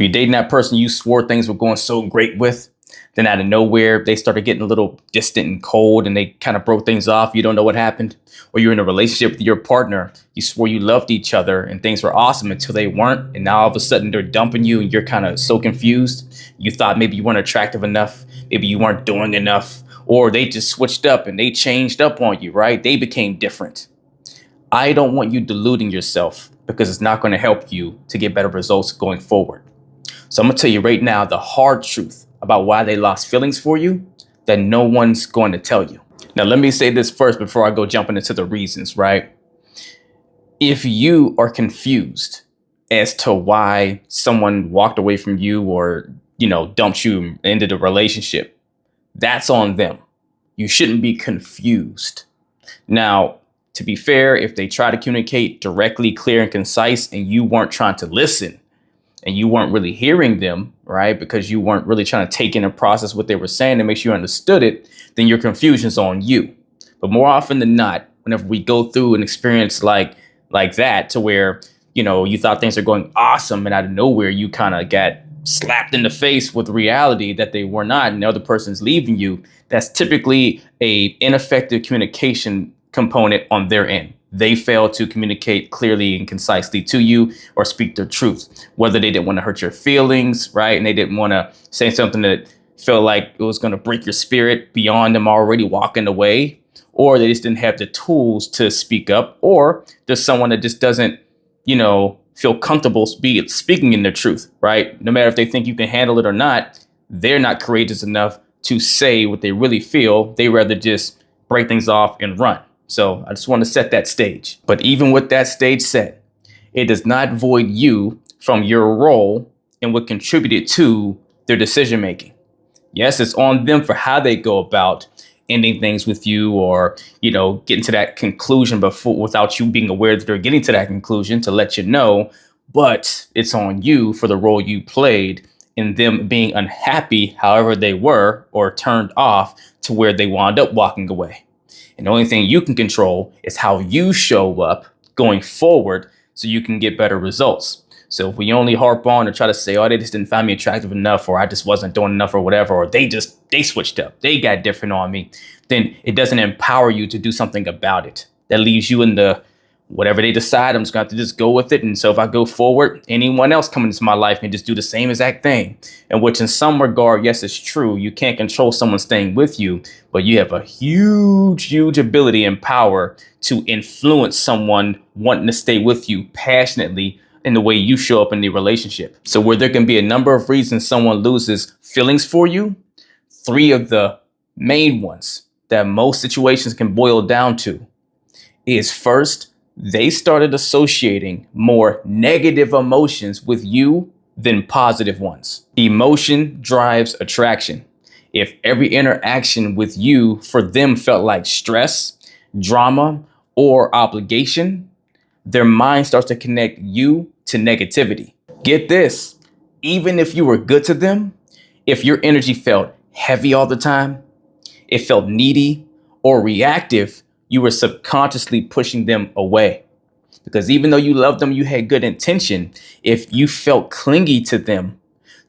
When you're dating that person you swore things were going so great with, then out of nowhere, they started getting a little distant and cold and they kind of broke things off. You don't know what happened. Or you're in a relationship with your partner. You swore you loved each other and things were awesome until they weren't. And now all of a sudden they're dumping you and you're kind of so confused. You thought maybe you weren't attractive enough. Maybe you weren't doing enough. Or they just switched up and they changed up on you, right? They became different. I don't want you deluding yourself because it's not going to help you to get better results going forward. So I'm going to tell you right now the hard truth about why they lost feelings for you that no one's going to tell you. Now, let me say this first before I go jumping into the reasons, right? If you are confused as to why someone walked away from you or, dumped you and ended a relationship, that's on them. You shouldn't be confused. Now, to be fair, if they try to communicate directly, clear and concise, and you weren't trying to listen, and you weren't really hearing them, right? Because you weren't really trying to take in and process what they were saying to make sure you understood it, then your confusion's on you. But more often than not, whenever we go through an experience like that to where, you thought things are going awesome and out of nowhere, you kind of got slapped in the face with reality that they were not and the other person's leaving you, that's typically a ineffective communication component on their end. They failed to communicate clearly and concisely to you or speak their truth, whether they didn't want to hurt your feelings, right? And they didn't want to say something that felt like it was going to break your spirit beyond them already walking away, or they just didn't have the tools to speak up, or there's someone that just doesn't, feel comfortable speaking in their truth, right? No matter if they think you can handle it or not, they're not courageous enough to say what they really feel. They rather just break things off and run. So I just want to set that stage. But even with that stage set, it does not void you from your role and what contributed to their decision making. Yes, it's on them for how they go about ending things with you or, getting to that conclusion without you being aware that they're getting to that conclusion to let you know. But it's on you for the role you played in them being unhappy, however they were, or turned off to where they wound up walking away. And the only thing you can control is how you show up going forward so you can get better results. So if we only harp on or try to say, oh, they just didn't find me attractive enough, or I just wasn't doing enough or whatever, or they switched up, they got different on me, then it doesn't empower you to do something about it. That leaves you in the whatever they decide, I'm just going to have to just go with it. And so if I go forward, anyone else coming into my life can just do the same exact thing. And which in some regard, yes, it's true. You can't control someone staying with you, but you have a huge ability and power to influence someone wanting to stay with you passionately in the way you show up in the relationship. So where there can be a number of reasons someone loses feelings for you, 3 of the main ones that most situations can boil down to is first, they started associating more negative emotions with you than positive ones. Emotion drives attraction. If every interaction with you for them felt like stress, drama, or obligation, their mind starts to connect you to negativity. Get this, even if you were good to them, if your energy felt heavy all the time, it felt needy or reactive, you were subconsciously pushing them away. Because even though you loved them, you had good intention. If you felt clingy to them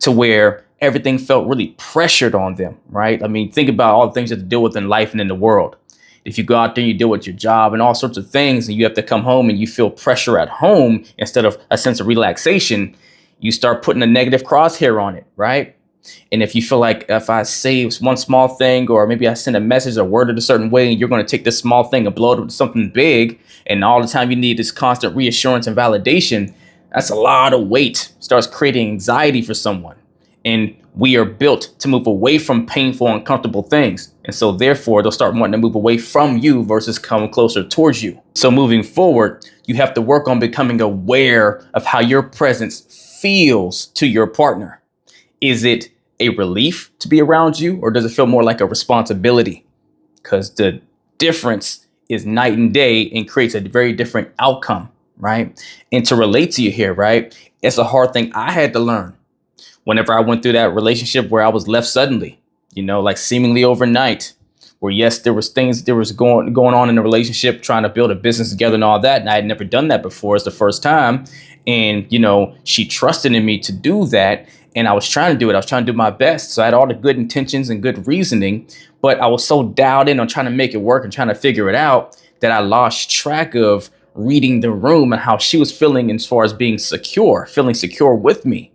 to where everything felt really pressured on them, right? I mean, think about all the things you have to deal with in life and in the world. If you go out there, you deal with your job and all sorts of things, and you have to come home and you feel pressure at home instead of a sense of relaxation, you start putting a negative crosshair on it, right? And if you feel like if I say one small thing, or maybe I send a message or word it a certain way, and you're going to take this small thing and blow it up to something big, and all the time you need this constant reassurance and validation, that's a lot of weight. Starts creating anxiety for someone. And we are built to move away from painful, uncomfortable things. And so therefore, they'll start wanting to move away from you versus come closer towards you. So moving forward, you have to work on becoming aware of how your presence feels to your partner. Is it a relief to be around you, or does it feel more like a responsibility? Because the difference is night and day and creates a very different outcome, right? And to relate to you here, right? It's a hard thing I had to learn whenever I went through that relationship where I was left suddenly, like seemingly overnight, where yes, there was going on in the relationship, trying to build a business together and all that. And I had never done that before. It's the first time. And, she trusted in me to do that. And I was trying to do it. I was trying to do my best. So I had all the good intentions and good reasoning, but I was so dialed in on trying to make it work and trying to figure it out that I lost track of reading the room and how she was feeling as far as being secure, feeling secure with me.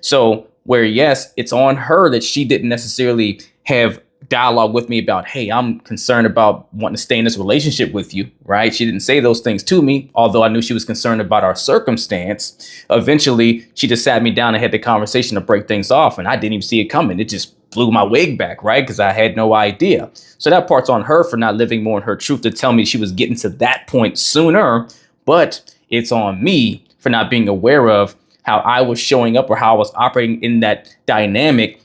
So where, yes, it's on her that she didn't necessarily have dialogue with me about, hey, I'm concerned about wanting to stay in this relationship with you, right? She didn't say those things to me, although I knew she was concerned about our circumstance. Eventually, she just sat me down and had the conversation to break things off, and I didn't even see it coming. It just blew my wig back, right? Because I had no idea. So that part's on her for not living more in her truth to tell me she was getting to that point sooner, but it's on me for not being aware of how I was showing up or how I was operating in that dynamic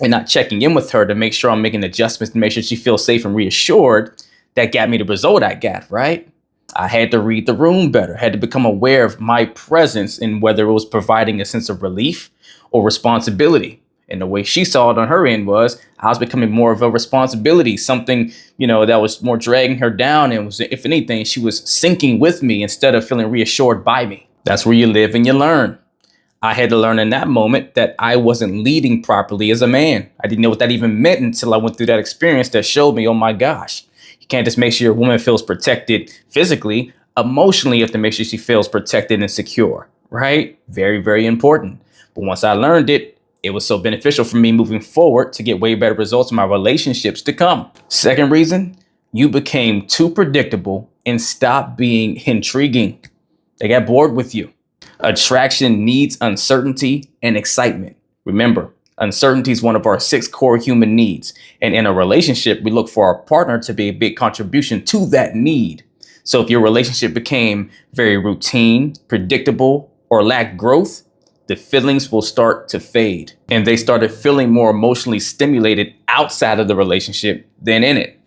and not checking in with her to make sure I'm making adjustments to make sure she feels safe and reassured. That got me the result I got, right? I had to read the room better, had to become aware of my presence and whether it was providing a sense of relief or responsibility. And the way she saw it on her end was I was becoming more of a responsibility, something, that was more dragging her down. And was, if anything, she was sinking with me instead of feeling reassured by me. That's where you live and you learn. I had to learn in that moment that I wasn't leading properly as a man. I didn't know what that even meant until I went through that experience that showed me, oh my gosh, you can't just make sure your woman feels protected physically. Emotionally, you have to make sure she feels protected and secure, right? Very, very important. But once I learned it, it was so beneficial for me moving forward to get way better results in my relationships to come. Second reason, you became too predictable and stopped being intriguing. They got bored with you. Attraction needs uncertainty and excitement. Remember, uncertainty is one of our 6 core human needs. And in a relationship, we look for our partner to be a big contribution to that need. So if your relationship became very routine, predictable, or lacked growth, the feelings will start to fade. And they started feeling more emotionally stimulated outside of the relationship than in it.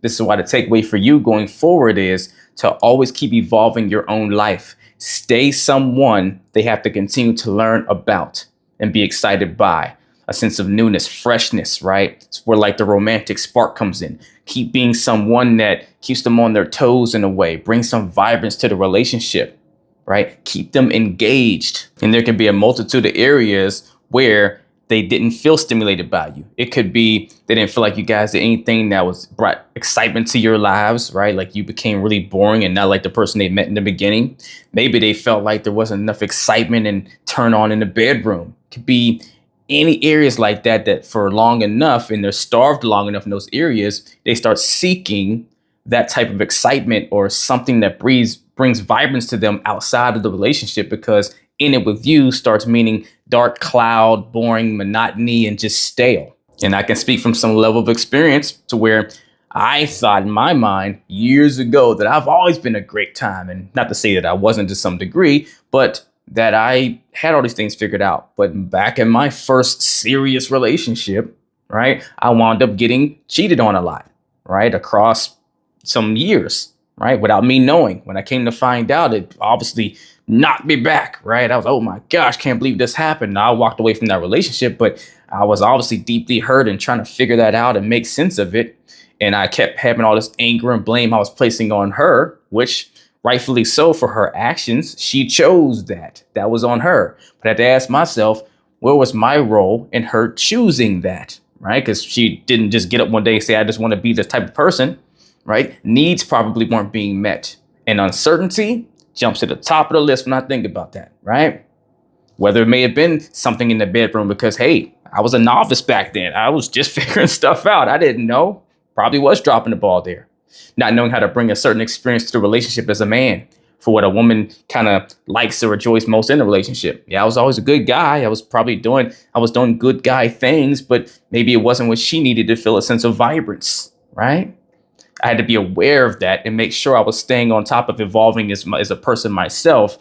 This is why the takeaway for you going forward is to always keep evolving your own life. Stay someone they have to continue to learn about and be excited by. A sense of newness, freshness, right? It's where like the romantic spark comes in. Keep being someone that keeps them on their toes in a way. Bring some vibrance to the relationship, right? Keep them engaged. And there can be a multitude of areas where they didn't feel stimulated by you. It could be they didn't feel like you guys did anything that was brought excitement to your lives, right? Like you became really boring and not like the person they met in the beginning. Maybe they felt like there wasn't enough excitement and turn on in the bedroom. It could be any areas like that, that for long enough and they're starved long enough in those areas, they start seeking that type of excitement or something that brings vibrance to them outside of the relationship, because in it with you starts meaning dark cloud, boring, monotony, and just stale. And I can speak from some level of experience to where I thought in my mind years ago that I've always been a great time. And not to say that I wasn't to some degree, but that I had all these things figured out. But back in my first serious relationship, right, I wound up getting cheated on a lot, right, across some years, right, without me knowing. When I came to find out, it obviously knocked me back, right? I was, oh my gosh, can't believe this happened. Now I walked away from that relationship, but I was obviously deeply hurt and trying to figure that out and make sense of it. And I kept having all this anger and blame I was placing on her, which rightfully so for her actions. She chose that. That was on her. But I had to ask myself, what was my role in her choosing that, right? Because she didn't just get up one day and say, I just want to be this type of person, right? Needs probably weren't being met. And uncertainty jumps to the top of the list when I think about that, right? Whether it may have been something in the bedroom because, hey, I was a novice back then. I was just figuring stuff out. I didn't know. Probably was dropping the ball there. Not knowing how to bring a certain experience to the relationship as a man for what a woman kind of likes or enjoys most in a relationship. Yeah, I was always a good guy. I was doing good guy things, but maybe it wasn't what she needed to feel a sense of vibrance, right? I had to be aware of that and make sure I was staying on top of evolving as a person myself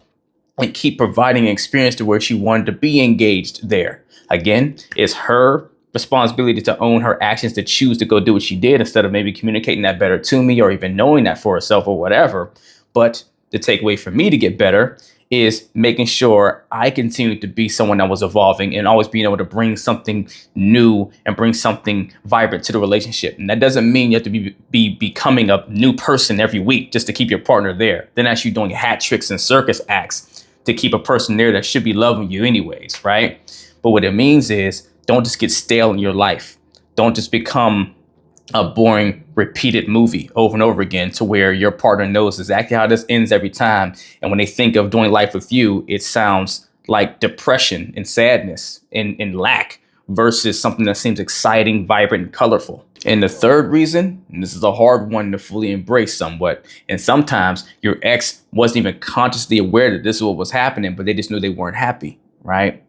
and keep providing an experience to where she wanted to be engaged there. Again, it's her responsibility to own her actions, to choose to go do what she did instead of maybe communicating that better to me or even knowing that for herself or whatever. But the takeaway for me to get better is making sure I continue to be someone that was evolving and always being able to bring something new and bring something vibrant to the relationship. And that doesn't mean you have to be becoming a new person every week just to keep your partner there. Then that's you doing hat tricks and circus acts to keep a person there that should be loving you anyways, right? But what it means is don't just get stale in your life. Don't just become a boring, repeated movie over and over again to where your partner knows exactly how this ends every time. And when they think of doing life with you, it sounds like depression and sadness and lack versus something that seems exciting, vibrant, and colorful. And the third reason, and this is a hard one to fully embrace somewhat, and sometimes your ex wasn't even consciously aware that this is what was happening, but they just knew they weren't happy, right?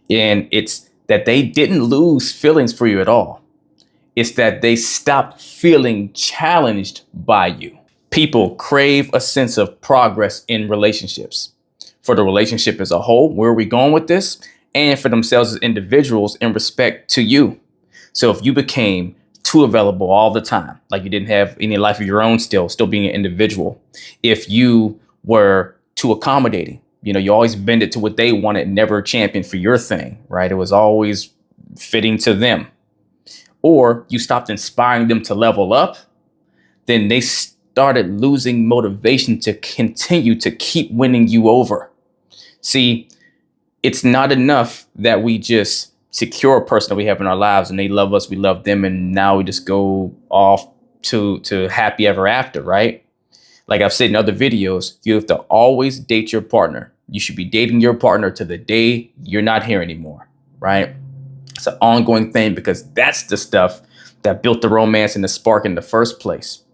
And it's that they didn't lose feelings for you at all. It's that they stopped feeling challenged by you. People crave a sense of progress in relationships. For the relationship as a whole, where are we going with this? And for themselves as individuals in respect to you. So if you became too available all the time, like you didn't have any life of your own still being an individual. If you were too accommodating, you always bend it to what they wanted, never championed for your thing, right? It was always fitting to them. Or you stopped inspiring them to level up, then they started losing motivation to continue to keep winning you over. See, it's not enough that we just secure a person that we have in our lives and they love us, we love them, and now we just go off to happy ever after, right? Like I've said in other videos, you have to always date your partner. You should be dating your partner to the day you're not here anymore, right? It's an ongoing thing because that's the stuff that built the romance and the spark in the first place.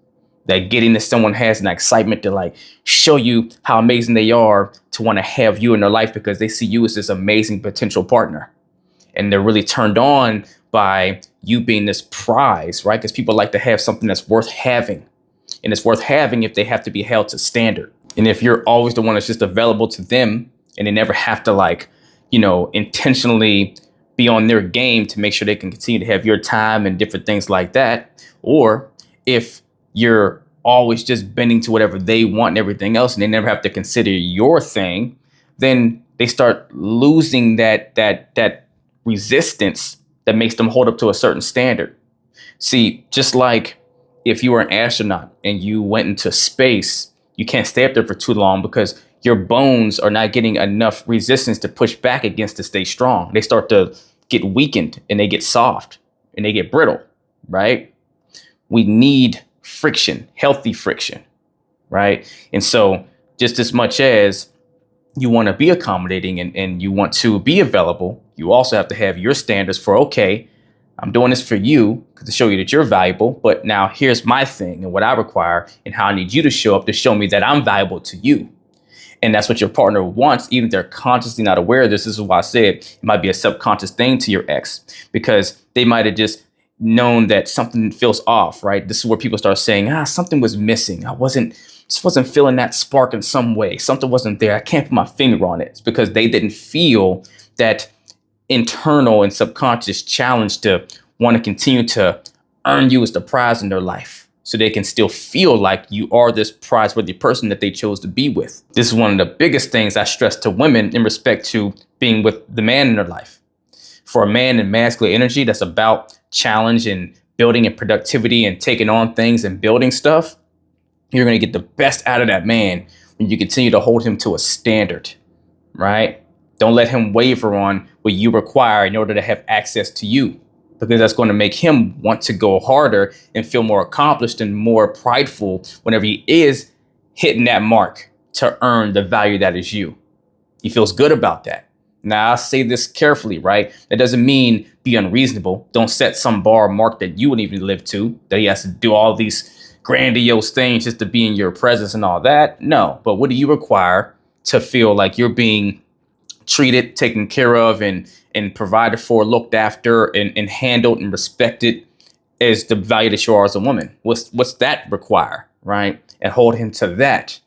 That getting that someone has an excitement to like show you how amazing they are, to want to have you in their life because they see you as this amazing potential partner. And they're really turned on by you being this prize, right? Because people like to have something that's worth having. And it's worth having if they have to be held to standard. And if you're always the one that's just available to them and they never have to intentionally be on their game to make sure they can continue to have your time and different things like that. Or if you're always just bending to whatever they want and everything else, and they never have to consider your thing, then they start losing that resistance that makes them hold up to a certain standard. See, just like if you were an astronaut and you went into space, you can't stay up there for too long because your bones are not getting enough resistance to push back against to stay strong. They start to get weakened and they get soft and they get brittle, right? We need friction, healthy friction, right? And so just as much as you want to be accommodating and you want to be available, you also have to have your standards for, okay, I'm doing this for you to show you that you're valuable, but now here's my thing and what I require and how I need you to show up to show me that I'm valuable to you. And that's what your partner wants, even if they're consciously not aware of this. This is why I said it might be a subconscious thing to your ex, because they might have just known that something feels off, right? This is where people start saying, something was missing. Just wasn't feeling that spark in some way. Something wasn't there. I can't put my finger on it. It's because they didn't feel that internal and subconscious challenge to want to continue to earn you as the prize in their life. So they can still feel like you are this prize-worthy person that they chose to be with. This is one of the biggest things I stress to women in respect to being with the man in their life. For a man in masculine energy that's about challenge and building and productivity and taking on things and building stuff, you're going to get the best out of that man when you continue to hold him to a standard, right? Don't let him waver on what you require in order to have access to you, because that's going to make him want to go harder and feel more accomplished and more prideful whenever he is hitting that mark to earn the value that is you. He feels good about that. Now, I'll say this carefully, right? That doesn't mean be unreasonable. Don't set some bar mark that you wouldn't even live to, that he has to do all these grandiose things just to be in your presence and all that. No, but what do you require to feel like you're being treated, taken care of, and provided for, looked after, and handled and respected as the value that you are as a woman? What's that require, right? And hold him to that,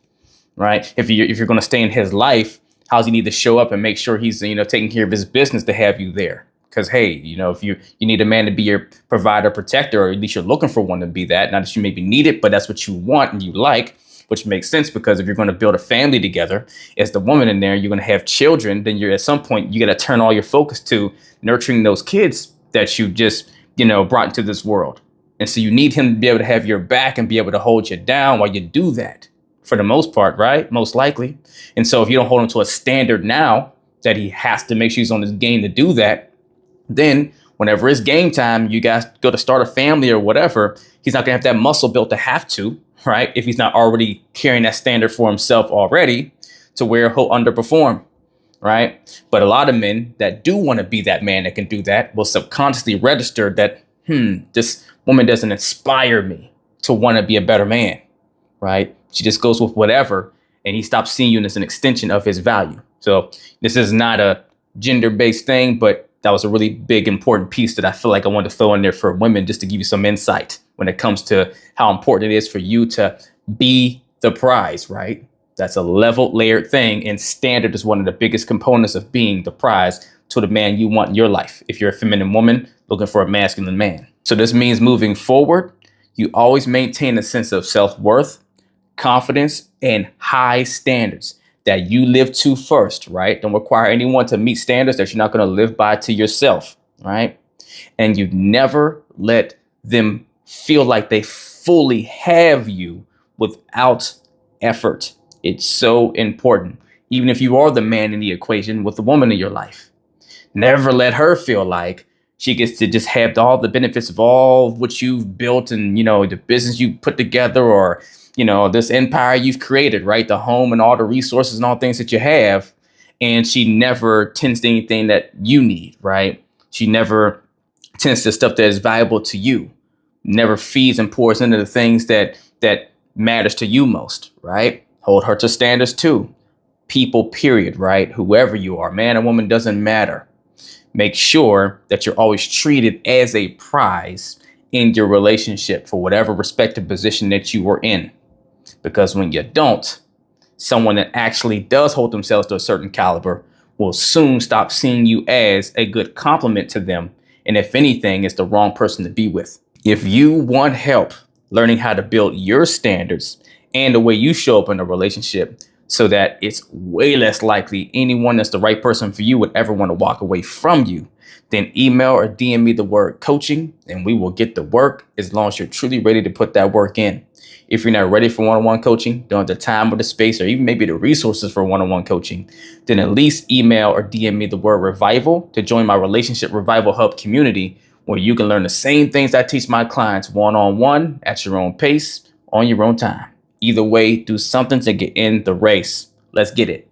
right? If you're going to stay in his life, how does he need to show up and make sure he's taking care of his business to have you there? Because hey, if you need a man to be your provider, protector, or at least you're looking for one to be that. Not that you maybe need it, but that's what you want and you like. which makes sense because if you're going to build a family together as the woman in there, you're going to have children, then you're at some point, you got to turn all your focus to nurturing those kids that you just, brought into this world. And so you need him to be able to have your back and be able to hold you down while you do that for the most part, right? Most likely. And so if you don't hold him to a standard now that he has to make sure he's on his game to do that, then whenever it's game time, you guys go to start a family or whatever, he's not going to have that muscle built to have to, right? If he's not already carrying that standard for himself already to where he'll underperform, right? But a lot of men that do want to be that man that can do that will subconsciously register that, this woman doesn't inspire me to want to be a better man, right? She just goes with whatever, and he stops seeing you as an extension of his value. So this is not a gender-based thing, but that was a really big, important piece that I feel like I wanted to throw in there for women just to give you some insight when it comes to how important it is for you to be the prize, right? That's a level layered thing. And standard is one of the biggest components of being the prize to the man you want in your life. If you're a feminine woman looking for a masculine man. So this means moving forward, you always maintain a sense of self-worth, confidence, and high standards that you live to first, right? Don't require anyone to meet standards that you're not going to live by to yourself, right? And you never let them feel like they fully have you without effort. It's so important. Even if you are the man in the equation with the woman in your life, never let her feel like she gets to just have all the benefits of all what you've built and, the business you put together or this empire you've created, right? The home and all the resources and all things that you have. And she never tends to anything that you need, right? She never tends to stuff that is valuable to you, never feeds and pours into the things that matters to you most, right? Hold her to standards too. People, period, right? Whoever you are, man or woman, doesn't matter. Make sure that you're always treated as a prize in your relationship for whatever respective position that you are in. Because when you don't, someone that actually does hold themselves to a certain caliber will soon stop seeing you as a good compliment to them. And if anything, it's the wrong person to be with. If you want help learning how to build your standards and the way you show up in a relationship so that it's way less likely anyone that's the right person for you would ever want to walk away from you, then email or DM me the word coaching and we will get the work as long as you're truly ready to put that work in. If you're not ready for one-on-one coaching, don't have the time or the space or even maybe the resources for one-on-one coaching, then at least email or DM me the word revival to join my Relationship Revival Hub community where you can learn the same things I teach my clients one-on-one at your own pace, on your own time. Either way, do something to get in the race. Let's get it.